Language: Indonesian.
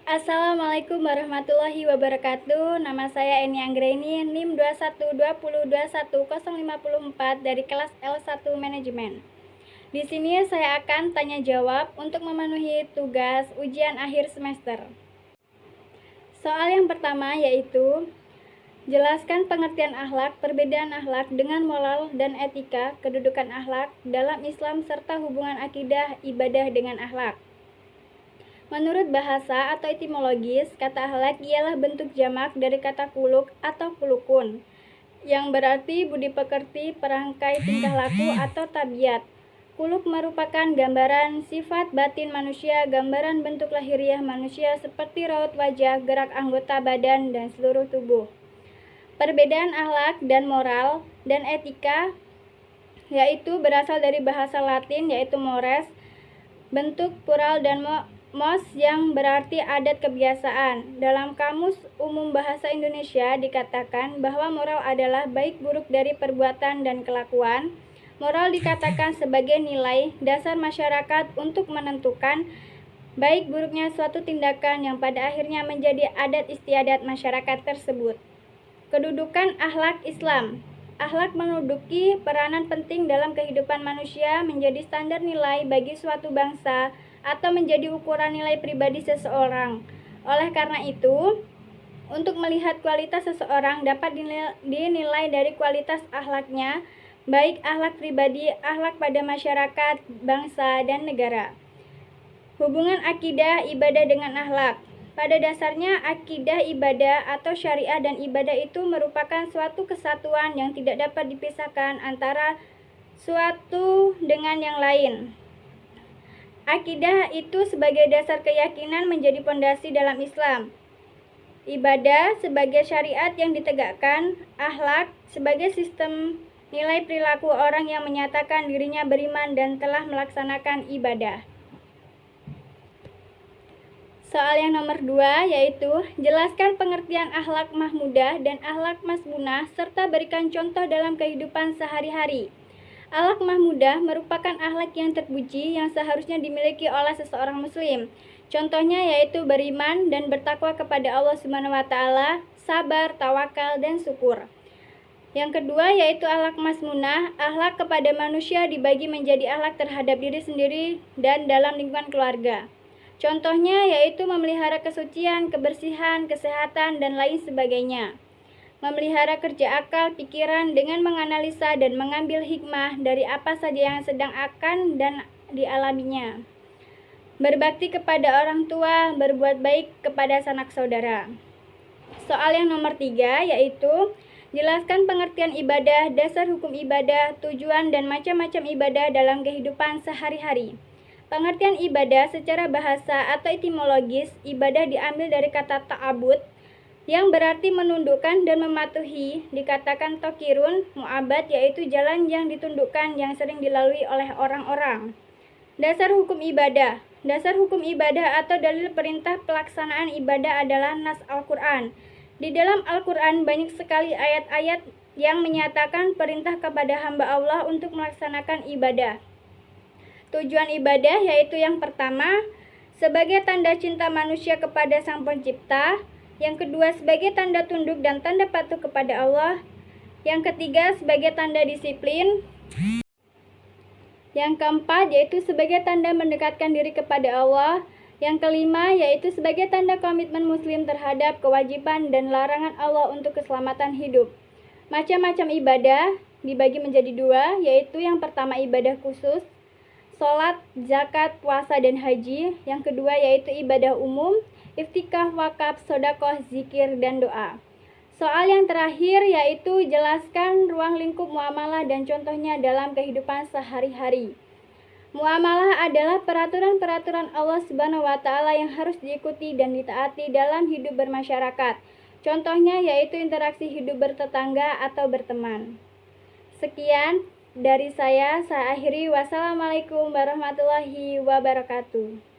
Assalamualaikum warahmatullahi wabarakatuh. Nama saya Eni Anggreni, NIM 2120210554 dari kelas L1 Manajemen. Di sini saya akan tanya jawab untuk memenuhi tugas ujian akhir semester. Soal yang pertama yaitu jelaskan pengertian akhlak, perbedaan akhlak dengan moral dan etika, kedudukan akhlak dalam Islam serta hubungan akidah ibadah dengan akhlak. Menurut bahasa atau etimologis, kata akhlak ialah bentuk jamak dari kata kuluk atau kulukun, yang berarti budi pekerti, perangkai tingkah laku atau tabiat. Kuluk merupakan gambaran sifat batin manusia, gambaran bentuk lahiriah manusia seperti raut wajah, gerak anggota badan, dan seluruh tubuh. Perbedaan akhlak dan moral dan etika yaitu berasal dari bahasa Latin yaitu mores, bentuk plural dan mos yang berarti adat kebiasaan. Dalam Kamus Umum Bahasa Indonesia dikatakan bahwa moral adalah baik buruk dari perbuatan dan kelakuan. Moral dikatakan sebagai nilai dasar masyarakat untuk menentukan baik buruknya suatu tindakan yang pada akhirnya menjadi adat istiadat masyarakat tersebut. Kedudukan akhlak Islam. Akhlak menduduki peranan penting dalam kehidupan manusia, menjadi standar nilai bagi suatu bangsa atau menjadi ukuran nilai pribadi seseorang. Oleh karena itu, untuk melihat kualitas seseorang dapat dinilai dari kualitas akhlaknya, baik akhlak pribadi, akhlak pada masyarakat, bangsa, dan negara. Hubungan akidah, ibadah dengan akhlak. Pada dasarnya, akidah, ibadah, atau syariah dan ibadah itu merupakan suatu kesatuan yang tidak dapat dipisahkan antara suatu dengan yang lain. Akidah itu sebagai dasar keyakinan menjadi pondasi dalam Islam. Ibadah sebagai syariat yang ditegakkan, akhlak sebagai sistem nilai perilaku orang yang menyatakan dirinya beriman dan telah melaksanakan ibadah. Soal yang nomor 2 yaitu jelaskan pengertian akhlak mahmudah dan akhlak masmunah serta berikan contoh dalam kehidupan sehari-hari. Akhlak mahmudah merupakan akhlak yang terpuji yang seharusnya dimiliki oleh seseorang muslim. Contohnya yaitu beriman dan bertakwa kepada Allah SWT, sabar, tawakal, dan syukur. Yang kedua yaitu akhlak masmunah. Akhlak kepada manusia dibagi menjadi akhlak terhadap diri sendiri dan dalam lingkungan keluarga. Contohnya yaitu memelihara kesucian, kebersihan, kesehatan, dan lain sebagainya. Memelihara kerja akal, pikiran dengan menganalisa dan mengambil hikmah dari apa saja yang sedang akan dan dialaminya. Berbakti kepada orang tua, berbuat baik kepada sanak saudara. Soal yang nomor 3 yaitu jelaskan pengertian ibadah, dasar hukum ibadah, tujuan, dan macam-macam ibadah dalam kehidupan sehari-hari. Pengertian ibadah secara bahasa atau etimologis, ibadah diambil dari kata ta'abud, yang berarti menundukkan dan mematuhi. Dikatakan tokirun, mu'abad, yaitu jalan yang ditundukkan yang sering dilalui oleh orang-orang. Dasar hukum ibadah. Dasar hukum ibadah atau dalil perintah pelaksanaan ibadah adalah nas Al-Quran. Di dalam Al-Quran banyak sekali ayat-ayat yang menyatakan perintah kepada hamba Allah untuk melaksanakan ibadah. Tujuan ibadah yaitu yang pertama, sebagai tanda cinta manusia kepada Sang Pencipta. Yang kedua, sebagai tanda tunduk dan tanda patuh kepada Allah. Yang ketiga, sebagai tanda disiplin. Yang keempat, yaitu sebagai tanda mendekatkan diri kepada Allah. Yang kelima, yaitu sebagai tanda komitmen muslim terhadap kewajiban dan larangan Allah untuk keselamatan hidup. Macam-macam ibadah dibagi menjadi 2, yaitu yang pertama ibadah khusus, sholat, zakat, puasa, dan haji. Yang kedua yaitu ibadah umum, iftikah, wakaf, sodakoh, zikir, dan doa. Soal yang terakhir yaitu jelaskan ruang lingkup muamalah dan contohnya dalam kehidupan sehari-hari. Muamalah adalah peraturan-peraturan Allah SWT yang harus diikuti dan ditaati dalam hidup bermasyarakat. Contohnya yaitu interaksi hidup bertetangga atau berteman. Sekian dari saya akhiri. Wassalamualaikum warahmatullahi wabarakatuh.